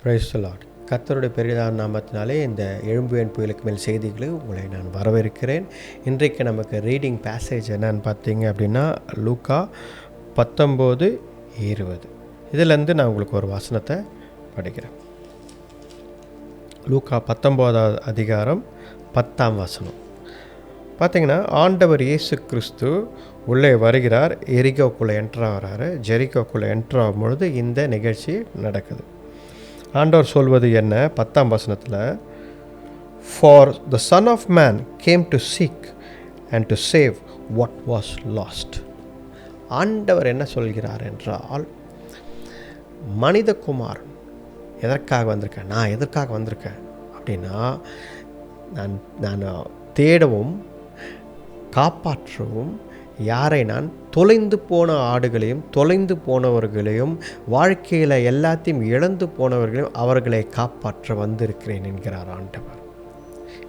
Price the Lord. கர்த்தருடைய பெரிதான நாமத்தினாலே இந்த எழும்புவேன் புயலுக்கு மேல் செய்திகளை உங்களை நான் வரவேற்கிறேன். இன்றைக்கு நமக்கு ரீடிங் பேசேஜ் என்னன்னு பார்த்தீங்க அப்படின்னா லூக்கா 19:20. இதிலேருந்து நான் உங்களுக்கு ஒரு வசனத்தை படிக்கிறேன். லூக்கா 19 அதிகாரம் 10 வசனம் பார்த்தீங்கன்னா, ஆண்டவர் இயேசு கிறிஸ்து உள்ளே வருகிறார். எரிகோக்குள்ளே என்ட்ராகிறாரு. ஜெரிகோக்குள்ளே என்ட்ராகும் பொழுது இந்த நிகழ்ச்சி நடக்குது. ஆண்டவர் சொல்வது என்ன? 10 வசனத்தில், for the son of man came to seek and to save what was lost. ஆண்டவர் என்ன சொல்கிறார் என்றால், மனிதகுமாரன் எதற்காக வந்திருக்கேன், நான் எதற்காக வந்திருக்கேன் அப்படின்னா, நான் தேடவும் காப்பாற்றவும் யாரை, நான் தொலைந்து போன ஆடுகளையும் தொலைந்து போனவர்களையும் வாழ்க்கையில் எல்லாத்தையும் இழந்து போனவர்களையும் அவர்களை காப்பாற்ற வந்திருக்கிறேன் என்கிறார் ஆண்டவர்.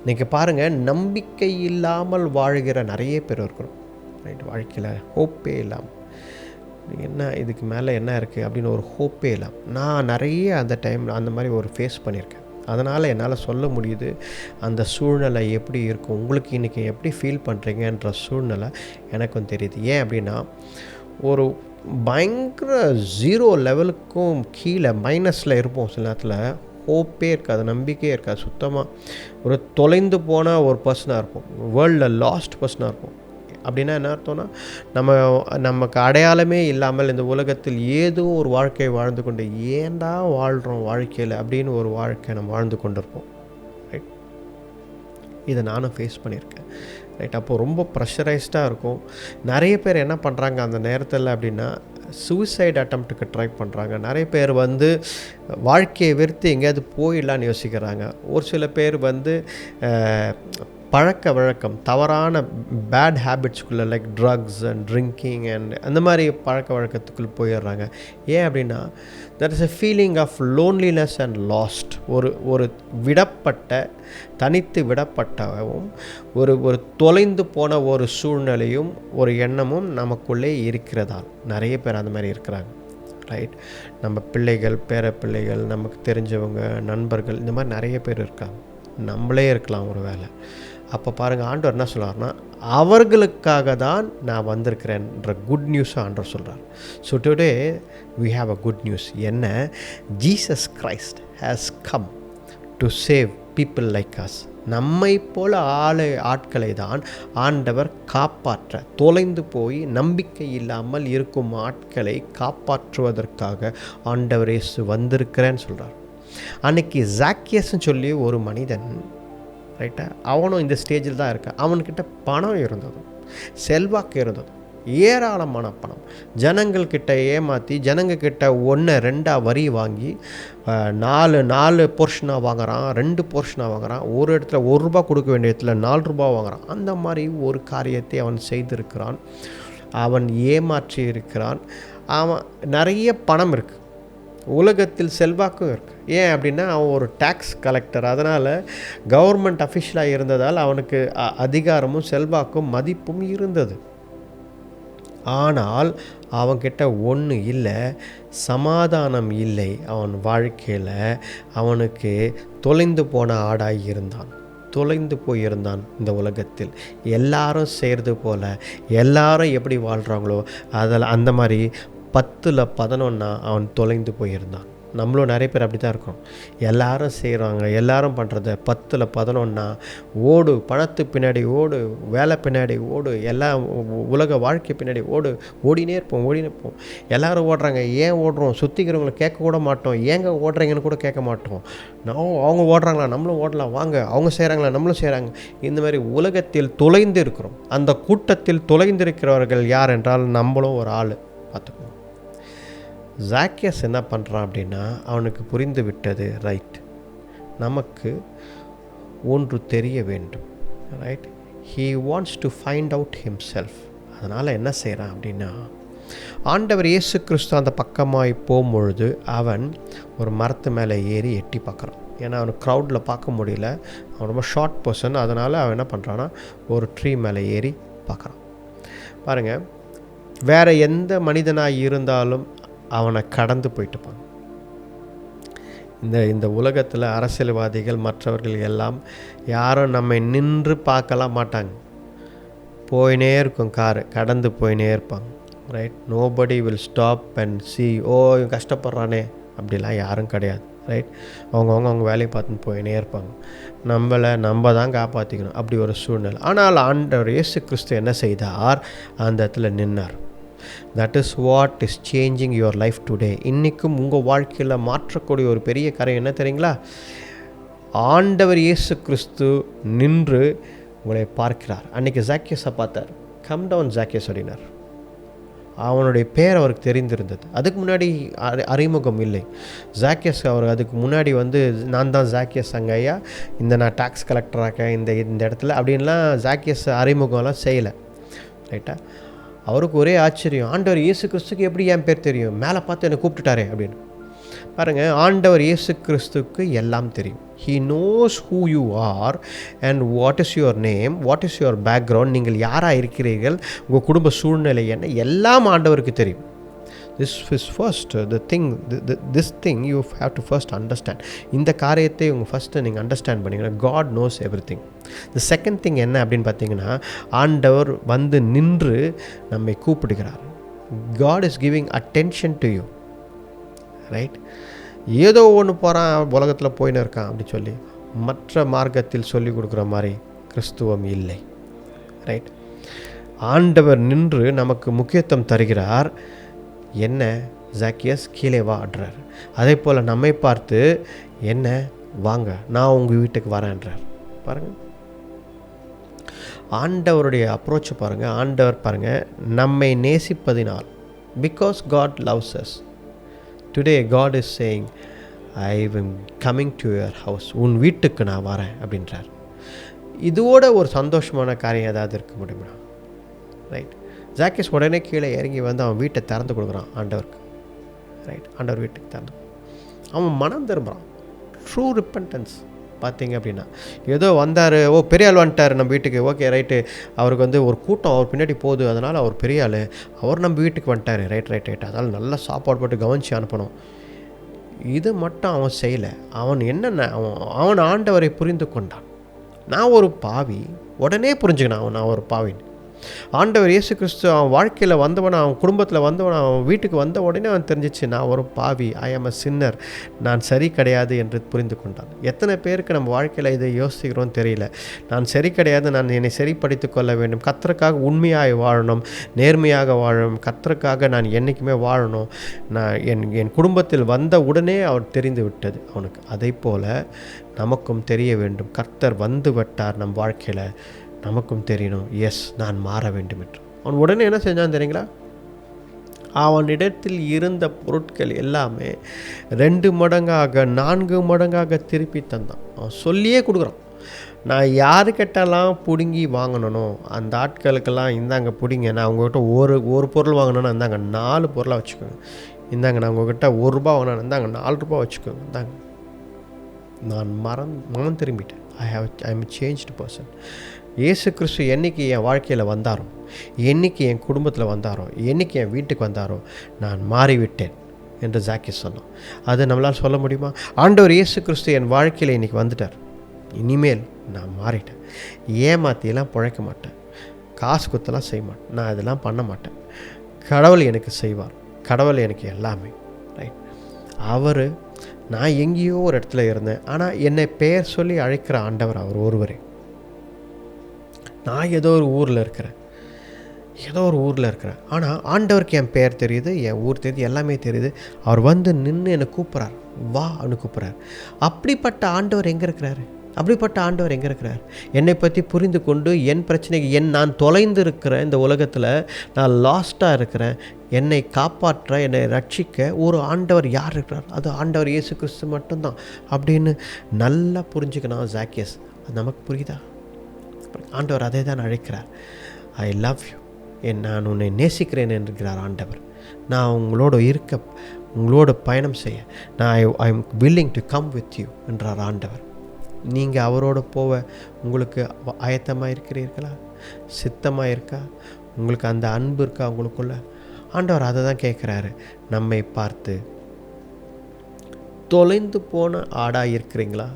இன்றைக்கி பாருங்கள், நம்பிக்கை இல்லாமல் வாழ்கிற நிறைய பேர் இருக்கிறோம். ரைட், வாழ்க்கையில் ஹோப்பே இல்லாமல், என்ன இதுக்கு மேலே என்ன இருக்குது அப்படின்னு ஒரு ஹோப்பே இல்லாமல். நான் நிறைய அந்த டைம் அந்த மாதிரி ஒரு ஃபேஸ் பண்ணியிருக்கேன். அதனால் என்னால் சொல்ல முடியுது அந்த சூழ்நிலை எப்படி இருக்கும். உங்களுக்கு இன்றைக்கி எப்படி ஃபீல் பண்ணுறீங்கன்ற சூழ்நிலை எனக்கும் தெரியுது. ஏன் அப்படின்னா, ஒரு பயங்கர 0 லெவலுக்கும் கீழே மைனஸில் இருப்போம். சில நேரத்தில் ஹோப்பே இருக்காது, நம்பிக்கையே இருக்காது. சுத்தமாக ஒரு தொலைந்து போன ஒரு பர்சனாக இருப்போம். வேர்ல்டில் லாஸ்ட் பர்சனாக இருப்போம். அப்படின்னா என்ன அர்த்தம்னா, நமக்கு அடையாளமே இல்லாமல் இந்த உலகத்தில் ஏதோ ஒரு வாழ்க்கை வாழ்ந்து கொண்டு, ஏன்டா வாழ்கிறோம் வாழ்க்கையில் அப்படின்னு ஒரு வாழ்க்கை நம்ம வாழ்ந்து கொண்டு இருப்போம். ரைட், இதை நானும் ஃபேஸ் பண்ணியிருக்கேன். ரைட், அப்போது ரொம்ப ப்ரெஷரைஸ்டாக இருக்கும். நிறைய பேர் என்ன பண்ணுறாங்க அந்த நேரத்தில் அப்படின்னா, சூசைட் அட்டம்ப்ட்டுக்கு ட்ரை பண்ணுறாங்க. நிறைய பேர் வாழ்க்கையை வெறுத்து எங்கேயாவது போயிடலான்னு யோசிக்கிறாங்க. ஒரு சில பேர் பழக்க வழக்கம், தவறான பேட் ஹேபிட்ஸ்குள்ளே, like drugs and drinking and அந்த மாதிரி பழக்க வழக்கத்துக்குள்ளே போயிடுறாங்க. ஏன் அப்படின்னா, that is a feeling of loneliness and lost. ஒரு விடப்பட்ட, தனித்து விடப்பட்டவும் ஒரு தொலைந்து போன ஒரு சூழ்நிலையும் ஒரு எண்ணமும் நமக்குள்ளே இருக்கிறதால் நிறைய பேர் அந்த மாதிரி இருக்கிறாங்க. ரைட், நம்ம பிள்ளைகள், பேர பிள்ளைகள், நமக்கு தெரிஞ்சவங்க, நண்பர்கள், இந்த மாதிரி நிறைய பேர் இருக்காங்க. நம்மளே இருக்கலாம் ஒரு வேளை. அப்போ பாருங்கள், ஆண்டவர் என்ன சொல்கிறார்னா, அவர்களுக்காக தான் நான் வந்திருக்கிறேன்ற குட் நியூஸை ஆண்டவர் சொல்கிறார். So today we have a good news. என்ன? Jesus Christ has come to save people like us. நம்மை போல ஆட்களை தான் ஆண்டவர் காப்பாற்ற, தொலைந்து போய் நம்பிக்கை இல்லாமல் இருக்கும் ஆட்களை காப்பாற்றுவதற்காக ஆண்டவர் இயேசு வந்திருக்கிறேன்னு சொல்கிறார். அன்னைக்கு ஜாக்கியஸ்ன்னு சொல்லி ஒரு மனிதன், ரைட்டா, அவனும் இந்த ஸ்டேஜில் தான் இருக்கான். அவன்கிட்ட பணம் இருந்ததும் செல்வாக்கு இருந்ததும், ஏராளமான பணம், ஜனங்கள்கிட்ட ஏமாற்றி ஜனங்கக்கிட்ட 1-2 வரி வாங்கி 4 போர்ஷனாக வாங்குகிறான், 2 போர்ஷனாக வாங்குகிறான். ஒரு இடத்துல ₹1 கொடுக்க வேண்டிய இடத்துல ₹4 வாங்குகிறான். அந்த மாதிரி ஒரு காரியத்தை அவன் செய்திருக்கிறான். அவன் ஏமாற்றி இருக்கிறான். அவன் நிறைய பணம் இருக்குது, உலகத்தில் செல்வாக்கும் இருக்குது. ஏன் அப்படின்னா, அவன் ஒரு டேக்ஸ் கலெக்டர். அதனால் கவர்மெண்ட் அஃபிஷியலாக இருந்ததால் அவனுக்கு அதிகாரமும் செல்வாக்கும் மதிப்பும் இருந்தது. ஆனால் அவன்கிட்ட ஒன்று இல்லை, சமாதானம் இல்லை. அவன் வாழ்க்கையில் அவனுக்கு தொலைந்து போன ஆடாய் இருந்தான், தொலைந்து போயிருந்தான். இந்த உலகத்தில் எல்லாரும் செய்கிறது போல், எல்லாரும் எப்படி வாழ்கிறாங்களோ அதில் அந்த மாதிரி 10-11 அவன் தொலைந்து போயிருந்தான். நம்மளும் நிறைய பேர் அப்படி தான் இருக்கோம். எல்லாரும் செய்கிறாங்க, எல்லாரும் பண்ணுறத 10-11 ஓடு, பணத்து பின்னாடி ஓடு, வேலை பின்னாடி ஓடு, எல்லாம் உலக வாழ்க்கை பின்னாடி ஓடினே இருப்போம். எல்லோரும் ஓடுறாங்க. ஏன் ஓடுறோம்? சுற்றிக்கிறவங்களை கேட்க கூட மாட்டோம். ஏங்க ஓடுறீங்கன்னு கூட கேட்க மாட்டோம். அவங்க ஓடுறாங்களா, நம்மளும் ஓடலாம் வாங்க, அவங்க செய்கிறாங்களா, நம்மளும் செய்கிறாங்க. இந்த மாதிரி உலகத்தில் தொலைந்து இருக்கிறோம். அந்த கூட்டத்தில் தொலைந்திருக்கிறவர்கள் யார் என்றால் நம்மளும் ஒரு ஆள். பார்த்துக்கோங்க. ஜாக்கியஸ் என்ன பண்ணுறான் அப்படின்னா, அவனுக்கு புரிந்து விட்டது, ரைட், நமக்கு ஒன்று தெரிய வேண்டும். Right, he wants to find out himself. அதனால் என்ன செய்கிறான் அப்படின்னா, ஆண்டவர் இயேசு கிறிஸ்து அந்த பக்கமாய் போகும்பொழுது அவன் ஒரு மரத்து மேலே ஏறி எட்டி பார்க்குறான். ஏன்னா அவனுக்கு க்ரௌடில் பார்க்க முடியல, அவன் ரொம்ப ஷார்ட் பர்சன். அதனால் அவன் என்ன பண்ணுறான்னா, ஒரு ட்ரீ மேலே ஏறி பார்க்குறான். பாருங்கள், வேறு எந்த மனிதனாக இருந்தாலும் அவனை கடந்து போயிட்டுப்பாங்க. இந்த இந்த உலகத்தில் அரசியல்வாதிகள் மற்றவர்கள் எல்லாம் யாரும் நம்மை நின்று பார்க்கலாம் மாட்டாங்க. போயினே இருக்கும் காரு, கடந்து போயினே இருப்பாங்க. Right, nobody will stop and see, ஓ இவன் கஷ்டப்படுறானே, அப்படிலாம் யாரும் கிடையாது. ரைட், அவங்க வேலையை பார்த்துன்னு போயினே இருப்பாங்க. நம்ம தான் காப்பாற்றிக்கணும், அப்படி ஒரு சூழ்நிலை. ஆனால் ஆண்டவர் இயேசு கிறிஸ்து என்ன செய்தார்? அந்த இடத்துல நின்னார். That is what is changing your life today. இன்றைக்கும் உங்கள் வாழ்க்கையில் மாற்றக்கூடிய ஒரு பெரிய காரியம் என்ன தெரியுங்களா? ஆண்டவர் இயேசு கிறிஸ்து நின்று உங்களை பார்க்கிறார். அன்றைக்கி ஜாக்கியஸை பார்த்தார். கம் டவுன் ஜாக்கியஸ் அப்படின்னார். அவனுடைய பேர் அவருக்கு தெரிந்திருந்தது. அதுக்கு முன்னாடி அறிமுகம் இல்லை ஜாக்கியஸ். அவர் அதுக்கு முன்னாடி நான் தான் ஜாக்கியஸ் ஐயா, நான் டாக்ஸ் கலெக்டராக இந்த இடத்துல அப்படின்லாம் ஜாக்கியஸ் அறிமுகம்லாம் செய்யலை. ரைட்டா? அவருக்கு ஒரே ஆச்சரியம், ஆண்டவர் இயேசு கிறிஸ்துக்கு எப்படி என் பேர் தெரியும்? மேலே பார்த்து என்னை கூப்பிட்டுட்டாரே அப்படின்னு. பாருங்கள், ஆண்டவர் இயேசு கிறிஸ்துக்கு எல்லாம் தெரியும். He knows who you are and what is your name, what is your background, நீங்கள் யாராக இருக்கிறீர்கள், உங்கள் குடும்ப சூழ்நிலை என்ன, எல்லாம் ஆண்டவருக்கு தெரியும். This is first the thing, this thing you have to first understand. இந்த காரியத்தை ஃபஸ்ட்டு நீங்கள் அண்டர்ஸ்டாண்ட் பண்ணிங்கன்னா God knows everything. The second thing என்ன அப்படின்னு பார்த்தீங்கன்னா, ஆண்டவர் நின்று நம்மை கூப்பிடுகிறார். God is giving attention to you. Right, ஏதோ ஒன்று போகிறான் உலகத்தில் போயின்னு இருக்கான் அப்படி சொல்லி மற்ற மார்க்கத்தில் சொல்லி கொடுக்குற மாதிரி கிறிஸ்துவம் இல்லை. ரைட், ஆண்டவர் நின்று நமக்கு முக்கியத்துவம் தருகிறார். என்ன ஜாக்கியஸ் கீழே வாடுறார். அதே போல் நம்மை பார்த்து என்ன வாங்க நான் உங்கள் வீட்டுக்கு வரேன்றார். பாருங்கள், ஆண்டவருடைய அப்ரோச்சை பாருங்கள். ஆண்டவர் பாருங்கள், நம்மை நேசிப்பதினால், because God loves us. Today God is saying, I am coming to your house, உன் வீட்டுக்கு நான் வரேன் அப்படின்றார். இதோட ஒரு சந்தோஷமான காரியம் ஏதாவது இருக்க முடியுமா? ரைட், ஜாக்கியஸ் உடனே கீழே இறங்கி அவன் வீட்டை திறந்து கொடுக்குறான் ஆண்டவருக்கு. ரைட், ஆண்டவர் வீட்டுக்கு திறந்து அவன் மனம் திரும்புகிறான். ட்ரூ ரிப்பன்டன்ஸ் பார்த்தீங்க அப்படின்னா, ஏதோ வந்தார், ஓ பெரிய ஆள் வந்துட்டார் நம்ம வீட்டுக்கு, ஓகே ரைட்டு, அவருக்கு ஒரு கூட்டம் அவர் பின்னாடி போகுது, அதனால் அவர் பெரிய ஆள், அவர் நம்ம வீட்டுக்கு வந்துட்டார், ரைட், அதனால் நல்லா சாப்பாடு போட்டு கவனித்து அனுப்பணும். இது மட்டும் அவன் செய்யலை. அவன் என்னென்ன அவன் ஆண்டவரை புரிந்து கொண்டான். நான் ஒரு பாவி, உடனே புரிஞ்சுக்கினான் நான் ஒரு பாவின்னு. ஆண்டவர் இயேசு கிறிஸ்து அவன் வாழ்க்கையில் வந்தவன், அவன் குடும்பத்தில் வந்தவன், அவன் வீட்டுக்கு வந்த உடனே அவன் தெரிஞ்சிச்சு, நான் ஒரு பாவி, ஐ ஆம் அ சின்னர், நான் சரி கிடையாது என்று புரிந்து கொண்டான். எத்தனை பேருக்கு நம்ம வாழ்க்கையில் இதை யோசிக்கிறோன்னு தெரியல. நான் சரி கிடையாது, நான் என்னை சரிப்படுத்தி கொள்ள வேண்டும், கர்த்தருக்காக உண்மையாக வாழணும், நேர்மையாக வாழணும், கர்த்தருக்காக நான் என்றைக்குமே வாழணும். நான் என் குடும்பத்தில் வந்த உடனே அவர் தெரிந்து விட்டது அவனுக்கு. அதை போல் நமக்கும் தெரிய வேண்டும், கர்த்தர் வந்து விட்டார் நம் வாழ்க்கையில், நமக்கும் தெரியணும், எஸ் நான் மாற வேண்டும் என்று. அவன் உடனே என்ன செஞ்சான் தெரியுங்களா? அவனிடத்தில் இருந்த பொருட்கள் எல்லாமே 2 மடங்காக 4 மடங்காக திருப்பி தந்தான். அவன் சொல்லியே கொடுக்குறான், நான் யாரு கேட்டாலாம் பிடுங்கி வாங்கணும், அந்த ஆட்களுக்கெல்லாம் இந்தாங்க பிடிங்க, நான் உங்கள்கிட்ட ஒரு பொருள் வாங்கணுன்னா இந்தாங்க 4 பொருளாக வச்சுக்கோங்க, இந்தாங்க நான் உங்கள்கிட்ட ₹1 வாங்கினேன், இந்தாங்க ₹4 வச்சுக்கோங்க, இந்தாங்க. நான் மனம் திரும்பிட்டேன். I am changed person. இயேசு கிறிஸ்து என்றைக்கு என் வாழ்க்கையில் வந்தாரோ, என்றைக்கு என் குடும்பத்தில் வந்தாரோ, என்றைக்கு என் வீட்டுக்கு வந்தாரோ, நான் மாறிவிட்டேன் என்று ஜாக்கியஸ் சொன்னான். அது நம்மளால் சொல்ல முடியுமா? ஆண்டவர் இயேசு கிறிஸ்து என் வாழ்க்கையில் இன்றைக்கி வந்துட்டார், இனிமேல் நான் மாறிட்டேன், ஏமாத்தியெல்லாம் பிழைக்க மாட்டேன், காசு குத்தலாம் செய்ய மாட்டேன், நான் இதெல்லாம் பண்ண மாட்டேன், கடவுள் எனக்கு செய்வார், கடவுள் எனக்கு எல்லாமே. ரைட், அவர் நான் எங்கேயோ ஒரு இடத்துல இருந்தேன், ஆனால் என்னை பெயர் சொல்லி அழைக்கிற ஆண்டவர் அவர் ஒருவரே. நான் ஏதோ ஒரு ஊரில் இருக்கிறேன், ஆனால் ஆண்டவருக்கு என் பெயர் தெரியுது, என் ஊர் தெரியுது, எல்லாமே தெரியுது. அவர் நின்று என்னை கூப்பிட்றார், வா அப்படின்னு கூப்பிட்றார். அப்படிப்பட்ட ஆண்டவர் எங்கே இருக்கிறார்? என்னை பற்றி புரிந்து கொண்டு என் பிரச்சனைக்கு நான் தொலைந்து இருக்கிறேன், இந்த உலகத்தில் நான் லாஸ்ட்டாக இருக்கிறேன், என்னை காப்பாற்ற, என்னை ரட்சிக்க ஒரு ஆண்டவர் யார் இருக்கிறார்? அது ஆண்டவர் இயேசு கிறிஸ்து மட்டும்தான் அப்படின்னு நல்லா புரிஞ்சுக்கணும் ஜாக்கியஸ். அது நமக்கு புரியுதா? ஆண்டவர் அதை தான் அழைக்கிறார். ஐ லவ் யூ, நான் உன்னை நேசிக்கிறேன் என்கிறார் ஆண்டவர். நான் உங்களோட பயணம் செய்ய I am willing to come with you என்றார் ஆண்டவர். நீங்கள் அவரோட போக உங்களுக்கு ஆயத்தமாக இருக்கிறீர்களா? சித்தமாக இருக்கா? உங்களுக்கு அந்த அன்பு இருக்கா உங்களுக்குள்ள? ஆண்டவர் அதை தான் கேட்குறாரு நம்மை பார்த்து. தொலைந்து போன ஆடாக இருக்கிறீங்களா?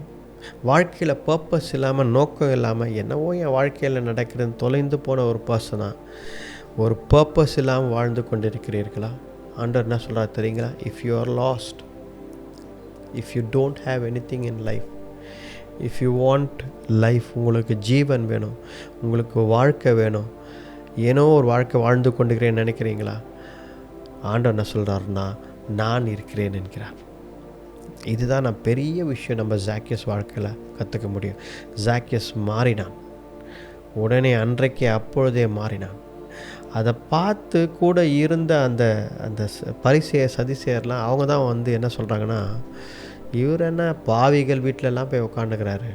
வாழ்க்கையில் பர்பஸ் இல்லாமல், நோக்கம் இல்லாமல், என்னவோ என் வாழ்க்கையில் நடக்கிறதுன்னு தொலைந்து போன ஒரு பர்சனாக, ஒரு பர்பஸ் இல்லாமல் வாழ்ந்து கொண்டிருக்கிறீர்களா? ஆண்டவர் என்ன சொல்கிறார் தெரியுங்களா? If you are last, if you don't have anything in life, if you want life, உங்களுக்கு ஜீவன் வேணும், உங்களுக்கு வாழ்க்கை வேணும், ஏனோ ஒரு வாழ்க்கை வாழ்ந்து கொண்டிருக்கிறேன்னு நினைக்கிறீங்களா? ஆண்டவர் என்ன சொல்கிறாருன்னா, நான் இருக்கிறேன் என்கிறார். இதுதான் நான் பெரிய விஷயம் நம்ம ஜாக்கியஸ் வாழ்க்கையில் கற்றுக்க முடியும். ஜாக்கியஸ் மாறினான், உடனே அன்றைக்கே அப்பொழுதே மாறினான். அதை பார்த்து கூட இருந்த அந்த அந்த சதிசேயர்லாம் அவங்க தான் என்ன சொல்கிறாங்கன்னா, இவர் என்ன பாவிகள் வீட்டிலலாம் போய் உட்காந்துக்கிறாரு,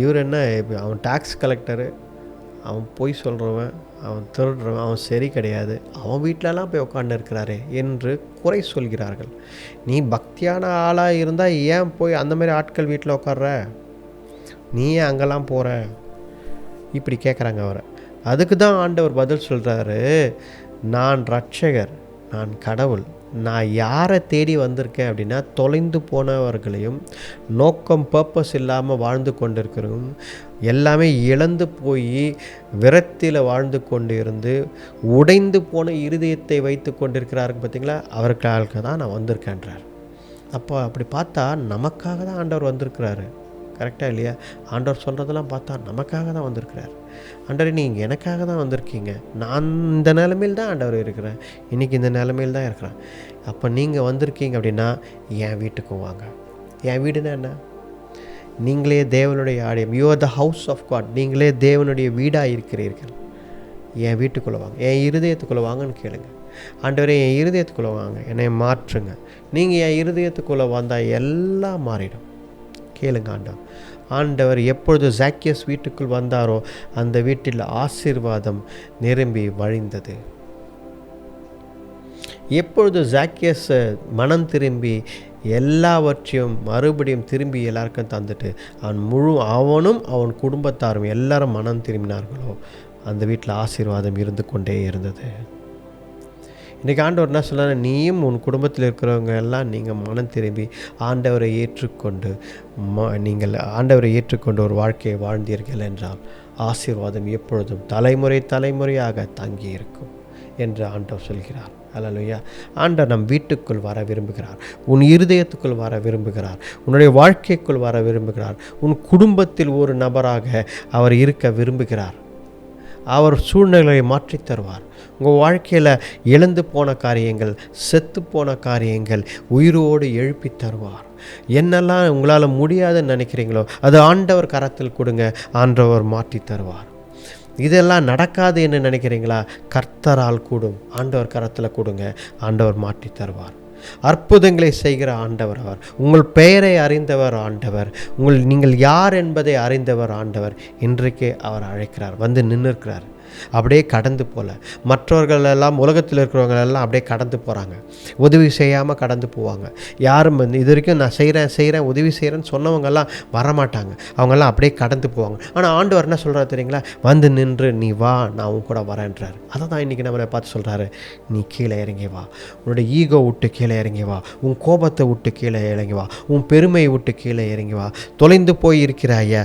இவர் என்ன, அவன் டாக்ஸ் கலெக்டரு, அவன் பொய் சொல்கிறவன், அவன் திருடுறவன், அவன் சரி கிடையாது, அவன் வீட்டிலலாம் போய் உட்காந்து இருக்கிறாரே என்று குறை சொல்கிறார்கள். நீ பக்தியான ஆளாக இருந்தால் ஏன் போய் அந்த மாதிரி ஆட்கள் வீட்டில் உட்கார்ற, நீ ஏன் அங்கெல்லாம் போகிற, இப்படி கேட்குறாங்க அவரை. அதுக்கு தான் ஆண்டவர் பதில் சொல்கிறாரு, நான் ரட்சகர், நான் கடவுள், நான் யாரை தேடி வந்திருக்கேன் அப்படின்னா, தொலைந்து போனவர்களையும், நோக்கம் பர்பஸ் இல்லாமல் வாழ்ந்து கொண்டிருக்கிறோம், எல்லாமே இழந்து போய் விரத்தியில் வாழ்ந்து கொண்டு இருந்து உடைந்து போன இருதயத்தை வைத்து கொண்டிருக்கிறார்கள் பார்த்தீங்களா, அவர்களுக்கு தான் நான் வந்திருக்கேன்றார். அப்போ அப்படி பார்த்தா நமக்காக தான் ஆண்டவர் வந்திருக்கிறாரு. கரெக்டாக இல்லையா? ஆண்டவர் சொல்கிறதெல்லாம் பார்த்தா நமக்காக தான் வந்திருக்கிறார். ஆண்டவர் நீங்கள் எனக்காக தான் வந்திருக்கீங்க, நான் இந்த நிலைமையில் தான் ஆண்டவர் இருக்கிறேன், இன்றைக்கி இந்த நிலைமையில் தான் இருக்கிறேன். அப்போ நீங்கள் வந்திருக்கீங்க அப்படின்னா என் வீட்டுக்கும் வாங்க. என் வீடுனா என்ன? நீங்களே தேவனுடைய ஆலயம், you are the house of God, நீங்களே தேவனுடைய வீடாக இருக்கிறீர்கள். என் வீட்டுக்குள்ளே வாங்க, என் இருதயத்துக்குள்ளே வாங்கன்னு கேளுங்க. ஆண்டவரே என் இருதயத்துக்குள்ளே வாங்க, என்னை மாற்றுங்க. நீங்கள் என் இருதயத்துக்குள்ளே வந்தால் எல்லாம் மாறிடும். கேளுங்க ஆண்டவர். ஆண்டவர் எப்பொழுது ஜாக்கியஸ் வீட்டுக்குள் வந்தாரோ அந்த வீட்டில் ஆசீர்வாதம் நிரம்பி வழிந்தது. எப்பொழுது ஜாக்கியஸ் மனம் திரும்பி எல்லாவற்றையும் மறுபடியும் திரும்பி எல்லாருக்கும் தந்துட்டு அவனும் அவன் குடும்பத்தாரும் எல்லாரும் மனம் திரும்பினார்களோ அந்த வீட்டில் ஆசீர்வாதம் இருந்து கொண்டே இருந்தது. இன்றைக்கி ஆண்டவர் என்ன சொல்கிறார்? நீயும் உன் குடும்பத்தில் இருக்கிறவங்க எல்லாம் நீங்கள் மனம் திரும்பி ஆண்டவரை ஏற்றுக்கொண்டு நீங்கள் ஆண்டவரை ஏற்றுக்கொண்டு ஒரு வாழ்க்கையை வாழ்ந்தீர்கள் என்றால் ஆசீர்வாதம் எப்பொழுதும் தலைமுறை தலைமுறையாக தங்கி இருக்கும் என்று ஆண்டவர் சொல்கிறார். அல்லேலூயா. ஆண்டவர் நம் வீட்டுக்குள் வர விரும்புகிறார், உன் இருதயத்துக்குள் வர விரும்புகிறார், உன்னுடைய வாழ்க்கைக்குள் வர விரும்புகிறார், உன் குடும்பத்தில் ஒரு நபராக அவர் இருக்க விரும்புகிறார். அவர் சூழ்நிலையை மாற்றி தருவார். உங்கள் வாழ்க்கையில் இழந்து போன காரியங்கள், செத்து போன காரியங்கள் உயிரோடு எழுப்பி தருவார். என்னெல்லாம் உங்களால் முடியாதுன்னு நினைக்கிறீங்களோ அது ஆண்டவர் கரத்தில் கொடுங்க, ஆண்டவர் மாற்றி தருவார். இதெல்லாம் நடக்காது என்று நினைக்கிறீங்களா? கர்த்தரால் கூடும், ஆண்டவர் கரத்தில் கொடுங்க, ஆண்டவர் மாற்றி தருவார். அற்புதங்களை செய்கிற ஆண்டவர் அவர். உங்கள் பெயரை அறிந்தவர் ஆண்டவர், நீங்கள் யார் என்பதை அறிந்தவர் ஆண்டவர். இன்றைக்கே அவர் அழைக்கிறார், வந்து நின்றுக்கிறார். அப்படியே கடந்து போகல. மற்றவர்கள் எல்லாம், உலகத்தில் இருக்கிறவங்க எல்லாம் அப்படியே கடந்து போகிறாங்க, உதவி செய்யாமல் கடந்து போவாங்க. யாரும் இது வரைக்கும் நான் செய்கிறேன் உதவி செய்கிறேன்னு சொன்னவங்கெல்லாம் வரமாட்டாங்க, அவங்கெல்லாம் அப்படியே கடந்து போவாங்க. ஆனால் ஆண்டவர் என்ன சொல்கிறார் தெரியுங்களா? வந்து நின்று நீ வா, நான் உன் கூட வரேன்றார். அதை தான் இன்றைக்கி நம்மளை பார்த்து சொல்கிறாரு, நீ கீழே இறங்கி வா, உன்னோட ஈகோ விட்டு கீழே இறங்கி வா, உன் கோபத்தை விட்டு கீழே இறங்கி வா, உன் பெருமையை விட்டு கீழே இறங்கி வா. தொலைந்து போய் இருக்கிறாய,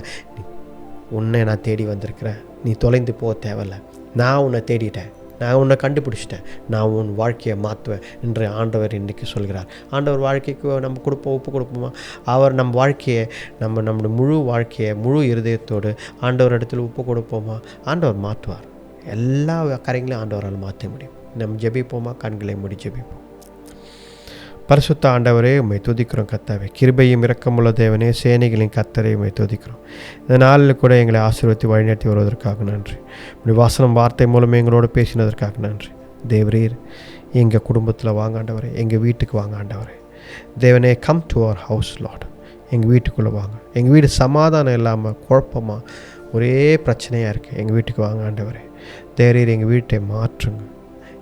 உன்னை நான் தேடி வந்திருக்கிறேன், நீ தொலைந்து போக தேவையில்லை, நான் உன்னை தேடிட்டேன், நான் உன்னை கண்டுபிடிச்சிட்டேன், நான் உன் வாழ்க்கையை மாற்றுவேன் என்று ஆண்டவர் இன்றைக்கி சொல்கிறார். ஆண்டவர் வாழ்க்கைக்கு நம்ம ஒப்பு கொடுப்போமா? அவர் நம் வாழ்க்கையை நம்முடைய முழு வாழ்க்கையை முழு இருதயத்தோடு ஆண்டவர் இடத்துல ஒப்பு கொடுப்போமா? ஆண்டவர் மாற்றுவார். எல்லா காரியங்களையும் ஆண்டவரால் மாற்ற முடியும். நம்ம ஜெபிப்போமா? கண்களை மூடி ஜெபிப்போம். பரிசுத்த ஆண்டவரே, உம்மை துதிக்கிறோம் கர்த்தாவே. கிருபையும் இரக்கமுள்ள தேவனே, சேனைகளின் கர்த்தரே, உம்மை துதிக்கிறோம். இந்த நாளில் கூட எங்களை ஆசீர்வதித்து வழிநடத்தி வருவதற்காக நன்றி. உம்முடைய வசனம் வார்த்தை மூலம் எங்களோடு பேசினதற்காக நன்றி. தேவரீர், எங்கள் குடும்பத்தில் வாங்க ஆண்டவரே, எங்கள் வீட்டுக்கு வாங்க ஆண்டவரே. தேவனே, come to our house Lord. எங்கள் வீட்டுக்குள்ளே வாங்க. எங்கள் வீடு சமாதானம் இல்லாமல் குழப்பமாக ஒரே பிரச்சனையாக இருக்குது, எங்கள் வீட்டுக்கு வாங்க ஆண்டவரே. தேவரீர், எங்கள் வீட்டை மாற்றுங்க.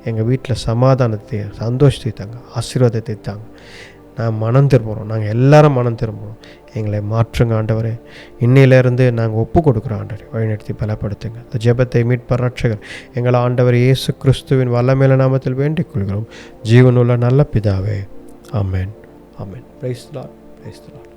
எங்கள் வீட்டில் சமாதானத்தை, சந்தோஷத்தை தாங்க, ஆசீர்வாதத்தை தாங்க. நான் மனம் திரும்புகிறோம். நாங்கள் எல்லாரும் மனம் திரும்புகிறோம். எங்களை மாற்றுங்க ஆண்டவரே. இன்னையிலேருந்து நாங்கள் ஒப்பு கொடுக்குறோம் ஆண்டவரே. வழிநடத்தி பலப்படுத்துங்க. இந்த ஜெபத்தை மீட்பர் ரட்சகர் எங்கள் ஆண்டவர் இயேசு கிறிஸ்துவின் வல்லமையுள்ள நாமத்தில் வேண்டிக் கொள்கிறோம். ஜீவனுள்ள நல்ல பிதாவே. ஆமென். ஆமென். Praise the Lord. Praise the Lord.